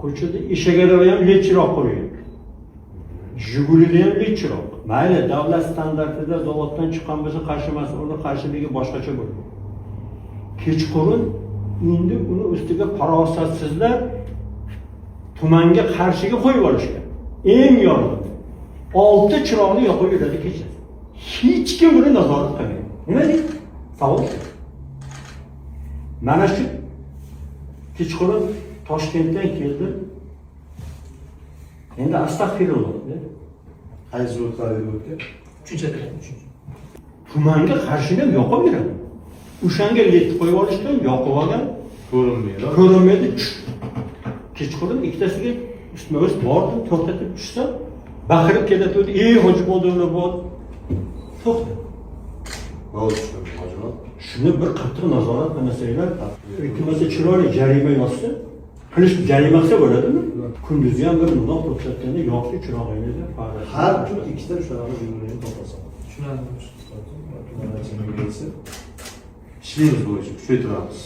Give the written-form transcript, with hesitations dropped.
ko'chada eshak-arava ham led chiroq qo'ygan. Jigulida ham led chiroq. Mayli, davlat standartida zavoddan chiqqan bo'lsa qarshi mas'ulning qarshiligi boshqacha bo'ladi. Kechqurun endi uni ustiga farosatsizlar tumanga qarshiga qo'yib olishgan. Eng yorqin. 6 chiroqni yoqib yuradi kecha. Hech kim buni nazorat qilmaydi. Nima deydi? Savol. Mana shu kechqurun Toshkentdan keldim. Endi astag'firulloh. Qaysi yo'llarga o'tgan? Uchinchi. Tumanga qarshini yoqib yuradi. O'shanga led qo'yib olishgan, yoqib olgan, Ko'rinmaydi. ko'rinmaydi. Kechqurun ikkitasiga ustma-ust bordim, to'xtatib tushsa, baqirib keladi, "Ey Hoji Bodurlar bor." To'xta. Bo'ldi, hojibod. Shuni bir qattiq nazorat qilmasanglar, iltimos chiroyli jarima yozsa, qilish jarima qilsa bo'ladimi? Kunduzi ham bir mundoq to'xtatganda yoqdi chirog'ingizni farq. Har kun ikkita shunaqa jumlalarni to'plasak. Tushunarli. Ishlaymiz bo'yicha kuchaytiramiz.